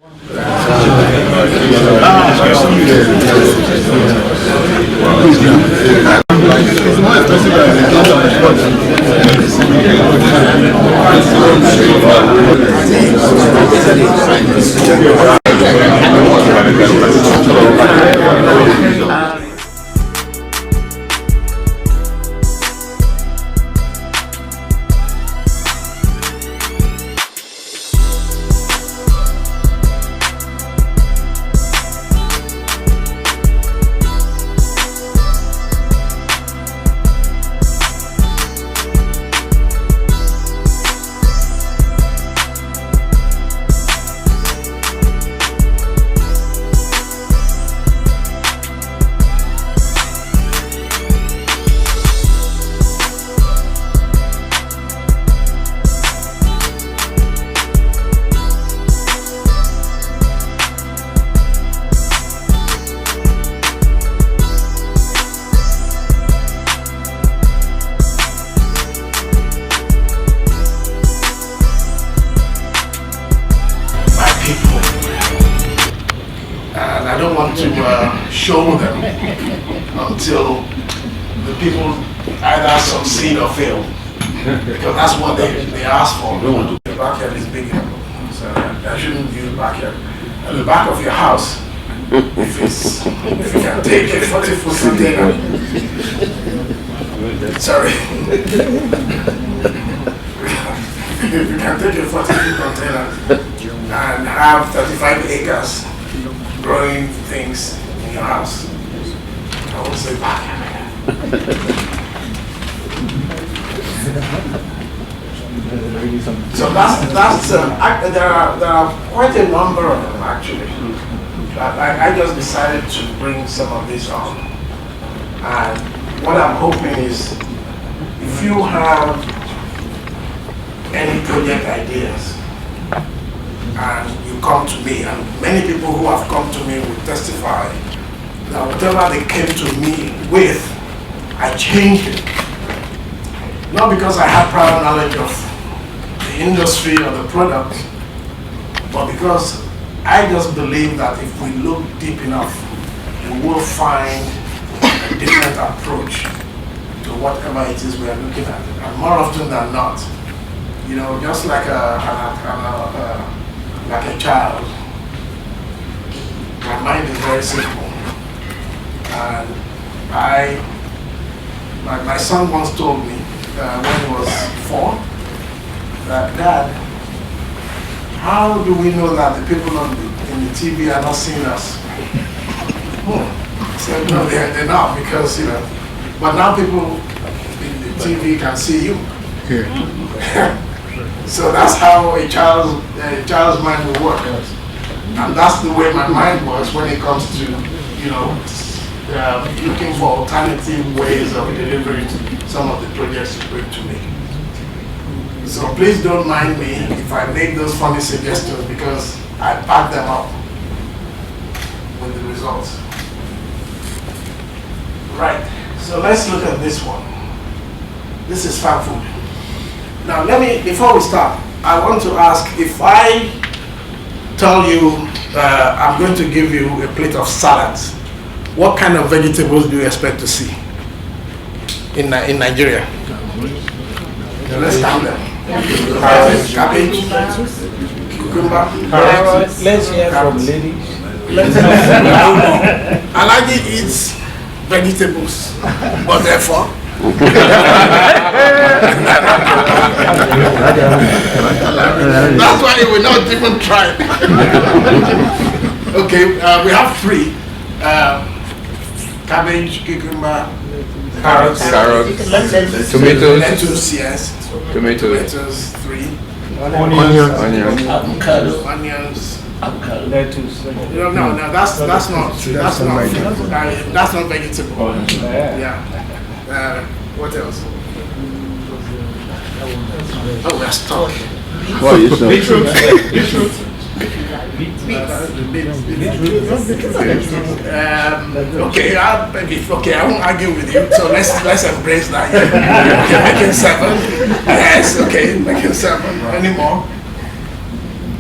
And I don't want to show them until the people either succeed or fail, because that's what they ask for. The backyard is big enough, so I shouldn't use the backyard. At the back of your house, if you can take a 40-foot container, sorry, if you can take a 40-foot container and have 35 acres growing things in your house, I would say backyard. So there are quite a number of them actually. I just decided to bring some of these on, and what I'm hoping is, if you have any project ideas and you come to me, and many people who have come to me will testify that whatever they came to me with, I changed it. Not because I have prior knowledge of the industry or the product, but because I just believe that if we look deep enough, we will find a different approach to whatever it is we are looking at. And more often than not, you know, just like a child, my mind is very simple. And my son once told me when he was 4, that, "Dad, how do we know that the people in the TV are not seeing us?" I said, "No, they're not, because, you know, but now people in the TV can see you." So that's how a child's mind will work. And that's the way my mind works when it comes to, you know, looking for alternative ways of delivering some of the projects you bring to me. So please don't mind me if I make those funny suggestions, because I back them up with the results. Right, so let's look at this one. This is farm food. Now before we start, I want to ask, if I tell you I'm going to give you a plate of salads, what kind of vegetables do you expect to see in Nigeria? Let's count them. Cabbage, cucumber, carrots. Let's hear from ladies. Alagi eats vegetables, but therefore that's why he will not even try. Okay, we have 3: cabbage, cucumber, carrots, tomatoes, lettuce, yes, tomatoes 3, onions, onions. Lettuce. No, that's not vegetable. Yeah. What else? Oh, we're stuck. what is that? Beetroot. Okay, I won't argue with you. So let's embrace that. Yeah. Okay, making 7. Yes, okay, making 7. Any more?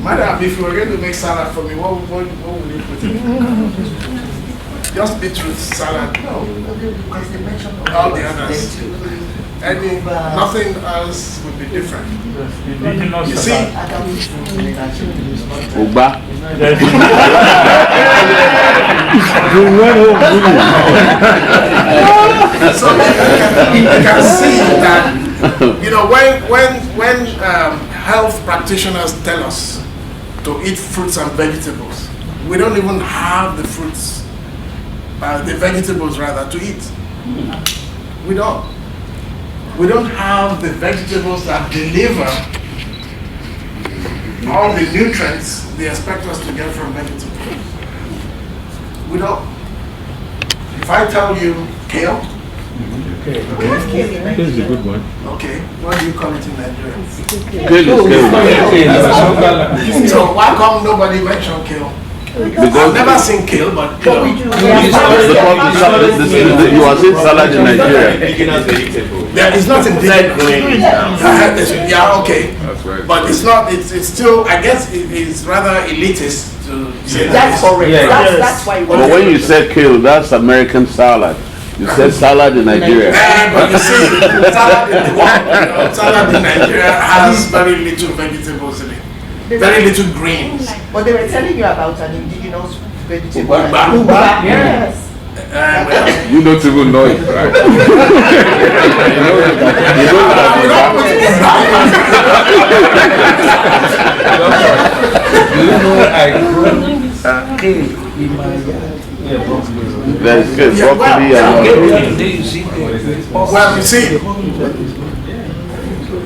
Madam, if you were going to make salad for me, what would you put in it? Just beetroot salad. No. Because they mentioned All the others. Nothing else would be different. You see? Uba. So you can see that, you know, when health practitioners tell us to eat fruits and vegetables, we don't even have the fruits, the vegetables rather, to eat. We don't. We don't have the vegetables that deliver all the nutrients they expect us to get from vegetables. We don't. If I tell you kale, Kale is a good one. okay, what do you call it in Nigeria? Kale is kale. So why come nobody mention kale? I've never seen kale, but you know. You are saying salad in Nigeria. There is not indigenous. Yeah, okay. That's right. But it's not, it's still, I guess it's rather elitist to say That's that. correct. That's why. But when you said kale, that's American salad. You said salad in Nigeria. But you see, salad in the world, you know, salad in Nigeria has very little vegetables in it. Very little greens. But they were telling you about an indigenous vegetable. Uba. Yes. Well, You don't even know it, right? Do you know I grow kale in my yard? Yeah, broccoli. There's good Yeah, broccoli and well, you see,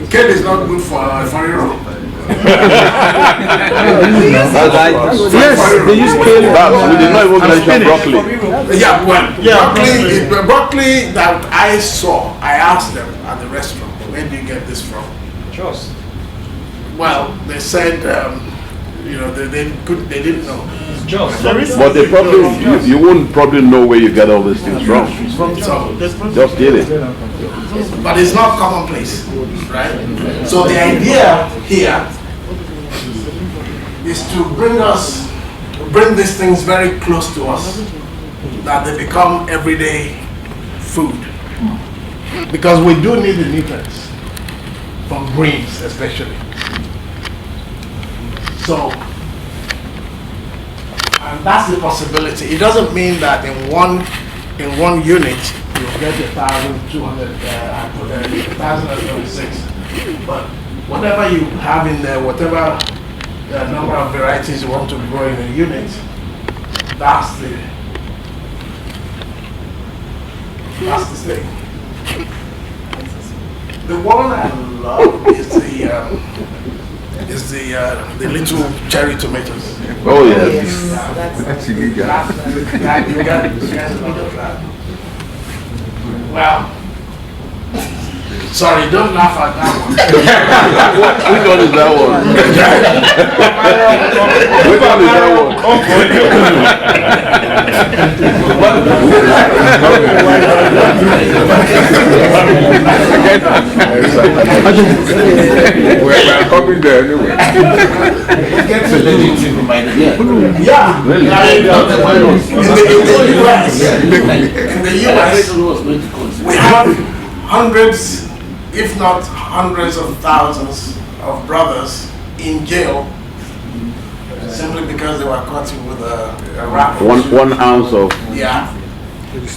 kale is not good for Europe. yes, they use kale. We did not even mention broccoli. Yeah, well, broccoli that I saw, I asked them at the restaurant, where do you get this from? Just. Well, they said, you know, they didn't know. Just. But they probably, you wouldn't probably know where you get all these things from. So, Just get it. but it's not commonplace, right? So the idea here is to bring these things very close to us, that they become everyday food. Because we do need the nutrients, from greens especially. So, and that's the possibility. It doesn't mean that in one unit you'll get 1,200, 1,026. But whatever you have in there, whatever number of varieties you want to grow in a unit, that's the thing. The one I love is the little cherry tomatoes. Oh yes. That's Well, sorry, don't laugh at that one. Which one is that one? Which one is that We're coming there anyway. Yeah, Really? in the US, we have hundreds, if not hundreds of thousands of brothers in jail simply because they were caught with a rap. One ounce of. Yeah. In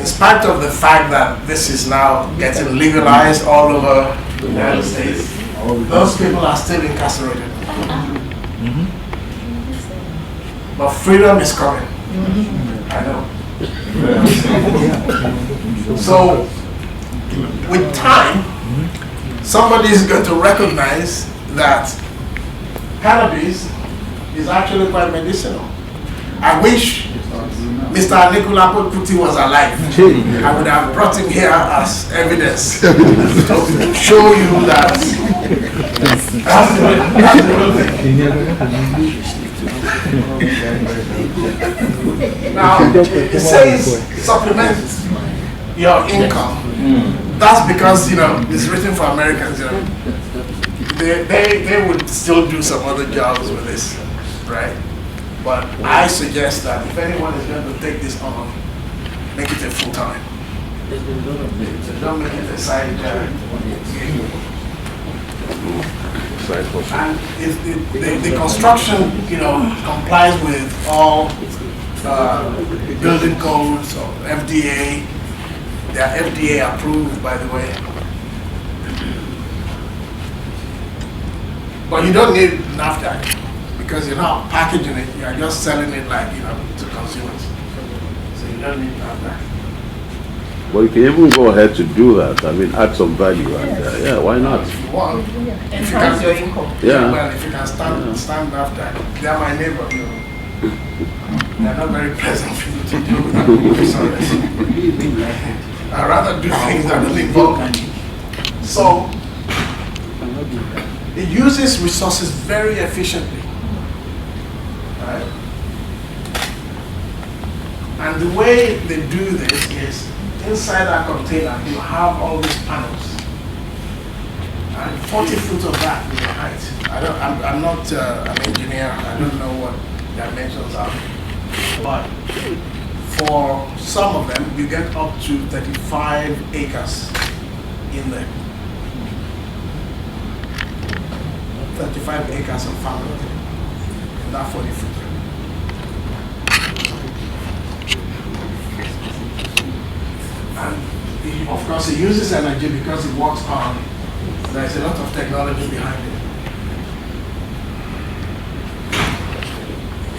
spite of the fact that this is now getting legalized all over the United States, those people are still incarcerated. But freedom is coming. I know. So, with time, somebody is going to recognize that cannabis is actually quite medicinal. I wish Mr. Nicola Kuti was alive. I would have brought him here as evidence to show you that that's the real thing. Now, it says supplement your income. That's because, you know, it's written for Americans, you know. they would still do some other jobs with this, right? But I suggest that if anyone is going to take this on, make it a full time. So don't make it a side gig. And if the construction, complies with all building codes or FDA. They are FDA approved, by the way. But you don't need NAFTA because you're not packaging it. You are just selling it like to consumers. So you don't need NAFTA. Well, you can even go ahead to do that. I mean, add some value right there. Yeah, why not? If you want. Enhance your income. Yeah. Well, if you can stand after, they are my neighbor. They're not very pleasant people to do with. I'd rather do things that don't involve me. So it uses resources very efficiently. Right? And the way they do this is inside that container, you have all these panels. And 40 foot of that in the height. I'm not an engineer. I don't know what dimensions are. But for some of them, you get up to 35 acres in there. 35 acres of farmland in that 40 foot. And of course, it uses energy because it works on, there's a lot of technology behind it.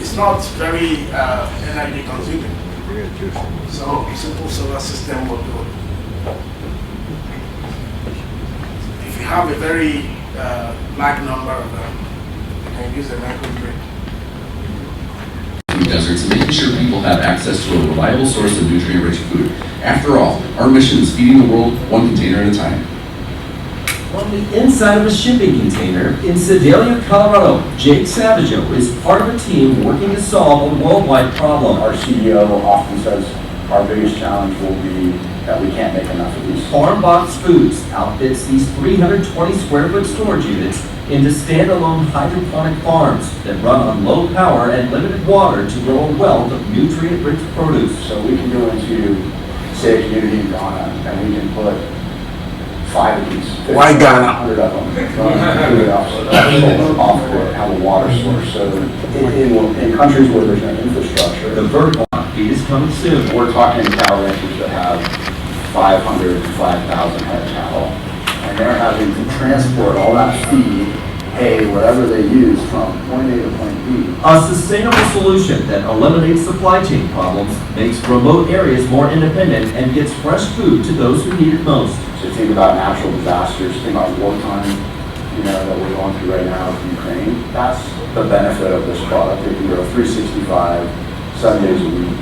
It's not very energy consuming. So simple solar system will do it. If you have a very large number of them, you can use a microgrid. Deserts and making sure people have access to a reliable source of nutrient-rich food. After all, our mission is feeding the world one container at a time. On the inside of a shipping container in Sedalia, Colorado, Jake Savageau is part of a team working to solve a worldwide problem. Our CEO often says our biggest challenge will be that we can't make enough of these. Farmbox Foods outfits these 320 square foot storage units into standalone hydroponic farms that run on low power and limited water to grow a wealth of nutrient-rich produce. So we can go into, say, a community in Ghana, and we can put 5 of these. Why Ghana? 100 of them. Off grid, have a water source. So in countries where there's no infrastructure, The vertical feed is coming soon. we're talking cow ranchers that have 500 to 5,000 head of cattle, and they're having to transport all that feed, hay, whatever they use from point A to point B. A sustainable solution that eliminates supply chain problems, makes remote areas more independent, and gets fresh food to those who need it most. So think about natural disasters, think about wartime, that we're going through right now with Ukraine. That's the benefit of this product. It can go 365, 7 days a week.